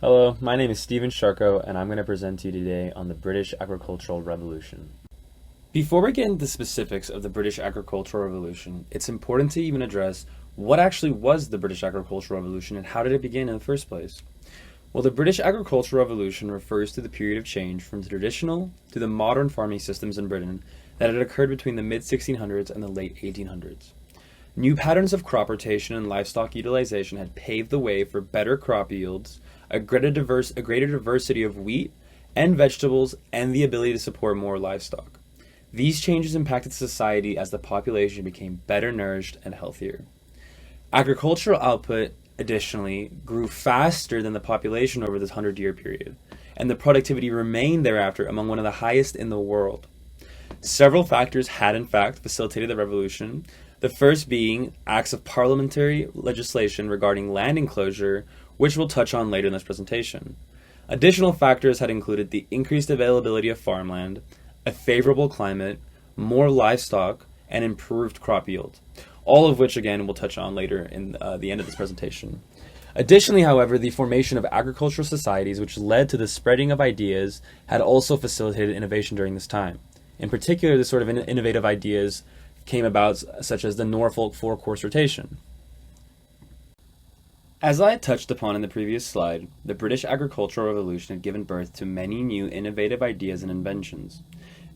Hello, my name is Stephen Sharko, and I'm going to present to you today on the British Agricultural Revolution. Before we get into the specifics of the British Agricultural Revolution, it's important to even address what actually was the British Agricultural Revolution and how did it begin in the first place. Well, the British Agricultural Revolution refers to the period of change from the traditional to the modern farming systems in Britain that had occurred between the mid-1600s and the late 1800s. New patterns of crop rotation and livestock utilization had paved the way for better crop yields, a greater diversity of wheat and vegetables, and the ability to support more livestock. These changes impacted society as the population became better nourished and healthier. Agricultural output, additionally, grew faster than the population over this 100-year period, and the productivity remained thereafter among one of the highest in the world. Several factors had in fact facilitated the revolution, the first being acts of parliamentary legislation regarding land enclosure, which we'll touch on later in this presentation. Additional factors had included the increased availability of farmland, a favorable climate, more livestock, and improved crop yield, all of which again we'll touch on later in the end of this presentation. Additionally, however, the formation of agricultural societies, which led to the spreading of ideas, had also facilitated innovation during this time. In particular, the sort of innovative ideas came about, such as the Norfolk four-course rotation. As I touched upon in the previous slide, the British Agricultural Revolution had given birth to many new innovative ideas and inventions.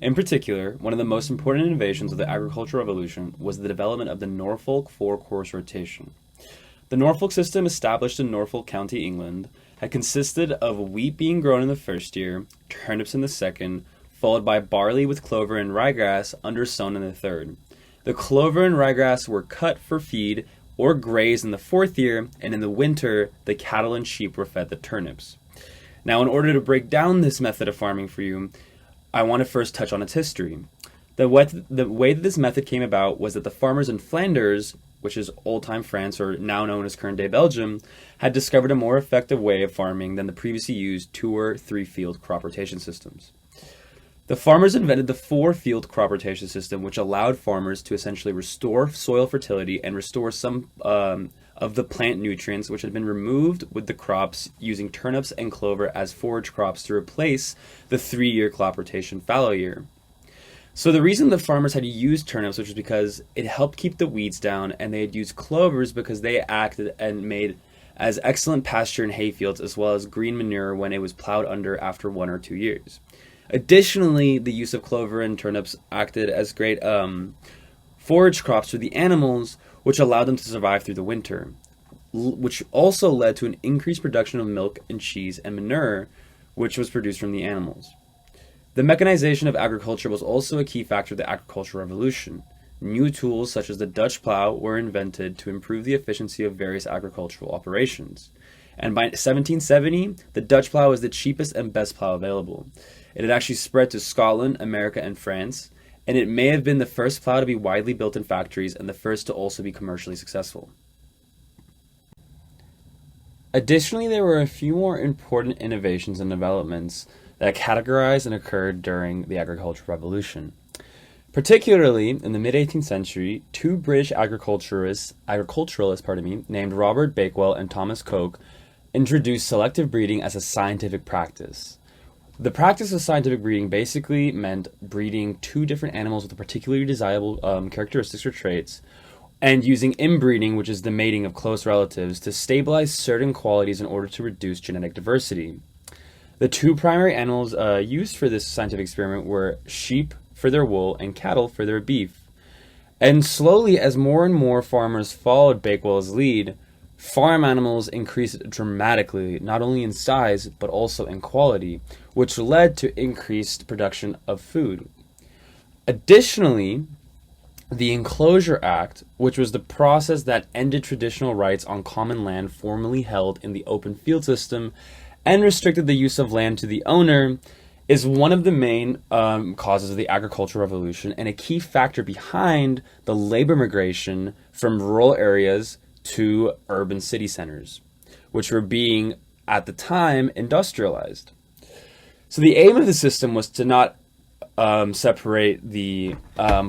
In particular, one of the most important innovations of the Agricultural Revolution was the development of the Norfolk four-course rotation. The Norfolk system, established in Norfolk County, England, had consisted of wheat being grown in the first year, turnips in the second, followed by barley with clover and ryegrass undersown in the third. The clover and ryegrass were cut for feed or grazed in the fourth year, and in the winter, the cattle and sheep were fed the turnips. Now, in order to break down this method of farming for you, I want to first touch on its history. The way that this method came about was that the farmers in Flanders, which is old-time France, or now known as current-day Belgium, had discovered a more effective way of farming than the previously used 2- or 3-field crop rotation systems. The farmers invented the 4-field crop rotation system, which allowed farmers to essentially restore soil fertility and restore some of the plant nutrients which had been removed with the crops, using turnips and clover as forage crops to replace the 3-year crop rotation fallow year. So the reason the farmers had used turnips, which was because it helped keep the weeds down, and they had used clovers because they acted and made as excellent pasture and hay fields, as well as green manure when it was plowed under after 1 or 2 years. Additionally, the use of clover and turnips acted as great forage crops for the animals, which allowed them to survive through the winter, which also led to an increased production of milk and cheese and manure, which was produced from the animals. The mechanization of agriculture was also a key factor of the agricultural revolution. New tools such as the Dutch plow were invented to improve the efficiency of various agricultural operations. And by 1770, the Dutch plow was the cheapest and best plow available. It had actually spread to Scotland, America, and France, and it may have been the first plow to be widely built in factories and the first to also be commercially successful. Additionally, there were a few more important innovations and developments that categorized and occurred during the Agricultural Revolution. Particularly in the mid-18th century, 2 British agriculturalists named Robert Bakewell and Thomas Coke introduced selective breeding as a scientific practice. The practice of scientific breeding basically meant breeding 2 different animals with particularly desirable characteristics or traits, and using inbreeding, which is the mating of close relatives, to stabilize certain qualities in order to reduce genetic diversity. The 2 primary animals used for this scientific experiment were sheep for their wool and cattle for their beef. And slowly, as more and more farmers followed Bakewell's lead, farm animals increased dramatically, not only in size, but also in quality, which led to increased production of food. Additionally, the Enclosure Act, which was the process that ended traditional rights on common land formerly held in the open field system and restricted the use of land to the owner, is one of the main causes of the agricultural revolution and a key factor behind the labor migration from rural areas to urban city centers, which were being, at the time, industrialized. So the aim of the system was to not separate the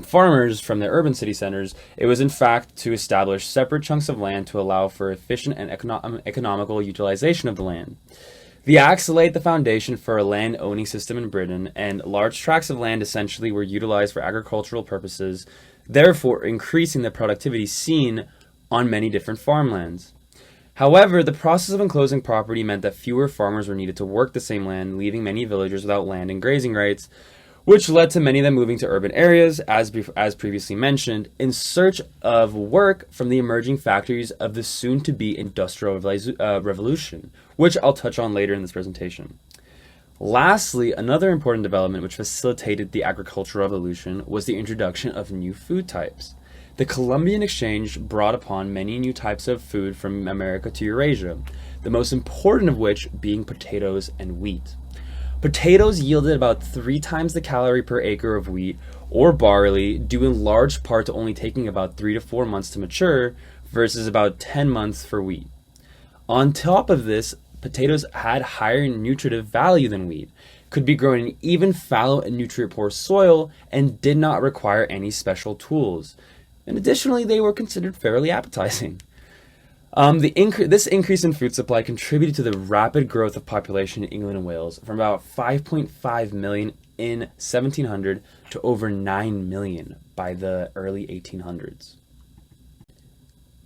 farmers from the urban city centers. It was in fact to establish separate chunks of land to allow for efficient and economical utilization of the land. The Acts laid the foundation for a land owning system in Britain, and large tracts of land essentially were utilized for agricultural purposes, therefore increasing the productivity seen on many different farmlands. However, the process of enclosing property meant that fewer farmers were needed to work the same land, leaving many villagers without land and grazing rights, which led to many of them moving to urban areas, as previously mentioned, in search of work from the emerging factories of the soon-to-be Industrial Revolution, which I'll touch on later in this presentation. Lastly, another important development which facilitated the agricultural revolution was the introduction of new food types. The Columbian Exchange brought upon many new types of food from America to Eurasia, the most important of which being potatoes and wheat. Potatoes yielded about 3 times the calorie per acre of wheat or barley, due in large part to only taking about 3 to 4 months to mature versus about 10 months for wheat. On top of this, potatoes had higher nutritive value than wheat, could be grown in even fallow and nutrient-poor soil, and did not require any special tools. And additionally, they were considered fairly appetizing. This increase in food supply contributed to the rapid growth of population in England and Wales from about 5.5 million in 1700 to over 9 million by the early 1800s.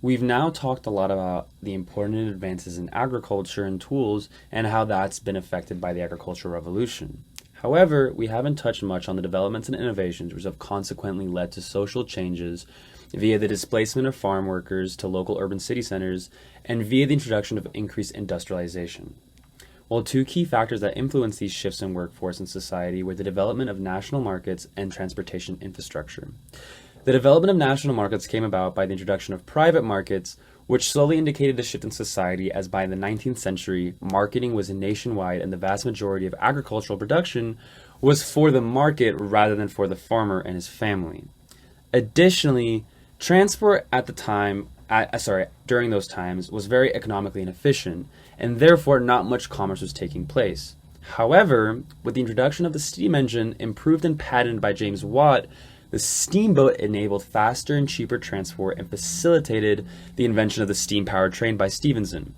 We've now talked a lot about the important advances in agriculture and tools and how that's been affected by the agricultural revolution. However, we haven't touched much on the developments and innovations which have consequently led to social changes via the displacement of farm workers to local urban city centers and via the introduction of increased industrialization. While 2 key factors that influenced these shifts in workforce and society were the development of national markets and transportation infrastructure. The development of national markets came about by the introduction of private markets, which slowly indicated a shift in society, as by the 19th century, marketing was nationwide and the vast majority of agricultural production was for the market rather than for the farmer and his family. Additionally, transport during those times was very economically inefficient, and therefore not much commerce was taking place. However, with the introduction of the steam engine, improved and patented by James Watt, the steamboat enabled faster and cheaper transport and facilitated the invention of the steam-powered train by Stephenson.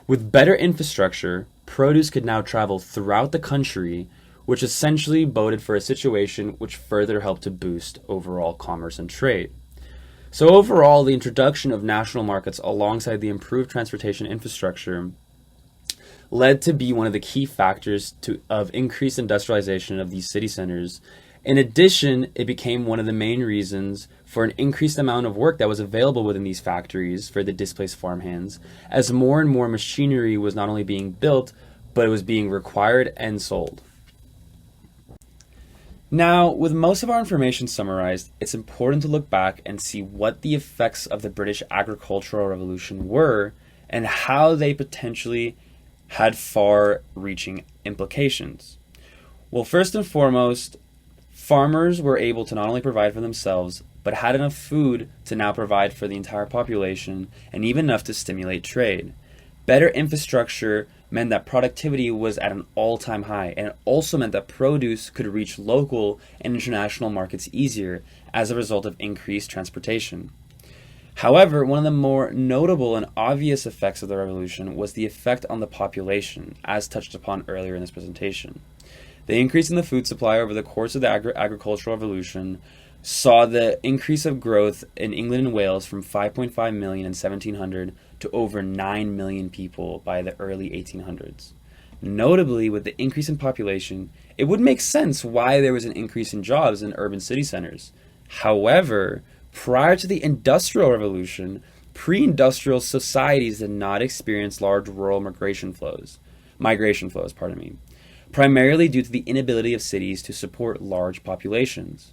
With better infrastructure, produce could now travel throughout the country, which essentially boded for a situation which further helped to boost overall commerce and trade. So overall, the introduction of national markets alongside the improved transportation infrastructure led to be one of the key factors of increased industrialization of these city centers. In addition, it became one of the main reasons for an increased amount of work that was available within these factories for the displaced farmhands, as more and more machinery was not only being built, but it was being required and sold. Now, with most of our information summarized, it's important to look back and see what the effects of the British agricultural revolution were and how they potentially had far-reaching implications. Well, first and foremost, farmers were able to not only provide for themselves, but had enough food to now provide for the entire population, and even enough to stimulate trade. Better infrastructure meant that productivity was at an all-time high, and it also meant that produce could reach local and international markets easier as a result of increased transportation. However, one of the more notable and obvious effects of the revolution was the effect on the population, as touched upon earlier in this presentation. The increase in the food supply over the course of the agricultural revolution saw the increase of growth in England and Wales from 5.5 million in 1700 to over 9 million people by the early 1800s. Notably, with the increase in population, it would make sense why there was an increase in jobs in urban city centers. However, prior to the Industrial Revolution, pre-industrial societies did not experience large rural migration flows, primarily due to the inability of cities to support large populations.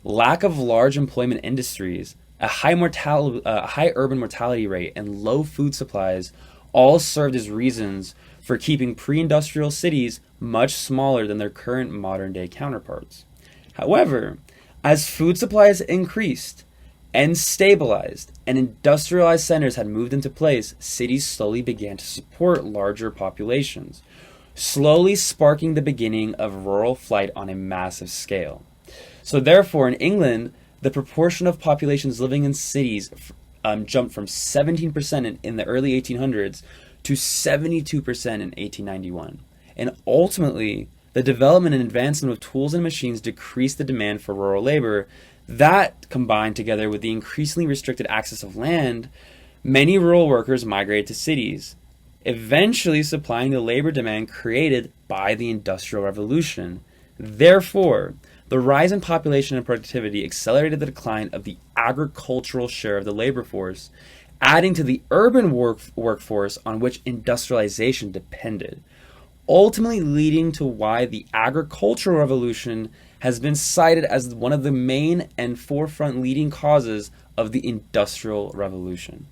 Lack of large employment industries, a high urban mortality rate, and low food supplies all served as reasons for keeping pre-industrial cities much smaller than their current modern-day counterparts. However, as food supplies increased and stabilized and industrialized centers had moved into place, cities slowly began to support larger populations, slowly sparking the beginning of rural flight on a massive scale. So therefore, in England, the proportion of populations living in cities jumped from 17% in the early 1800s to 72% in 1891. And ultimately, the development and advancement of tools and machines decreased the demand for rural labor. That, combined together with the increasingly restricted access of land, many rural workers migrated to cities, eventually supplying the labor demand created by the Industrial Revolution. Therefore, the rise in population and productivity accelerated the decline of the agricultural share of the labor force, adding to the urban workforce on which industrialization depended, ultimately leading to why the agricultural revolution has been cited as one of the main and forefront leading causes of the Industrial Revolution.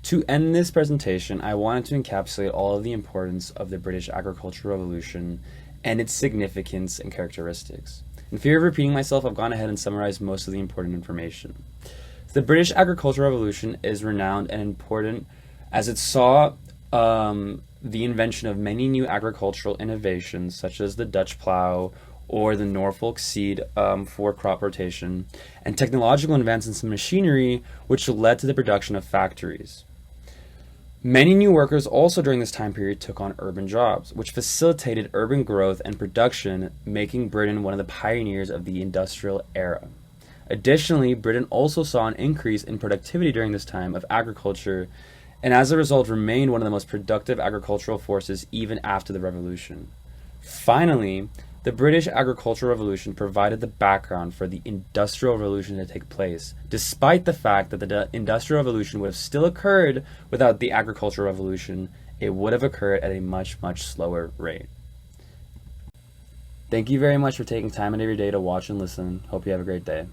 To end this presentation, I wanted to encapsulate all of the importance of the British Agricultural Revolution and its significance and characteristics. In fear of repeating myself, I've gone ahead and summarized most of the important information. The British Agricultural Revolution is renowned and important as it saw the invention of many new agricultural innovations, such as the Dutch plow or the Norfolk seed for crop rotation, and technological advances in machinery, which led to the production of factories. Many new workers also during this time period took on urban jobs, which facilitated urban growth and production, making Britain one of the pioneers of the industrial era. Additionally, Britain also saw an increase in productivity during this time of agriculture, and as a result remained one of the most productive agricultural forces even after the Revolution. Finally, the British Agricultural Revolution provided the background for the Industrial Revolution to take place, despite the fact that the Industrial Revolution would have still occurred without the Agricultural Revolution. It would have occurred at a much, much slower rate. Thank you very much for taking time out of your day to watch and listen. Hope you have a great day.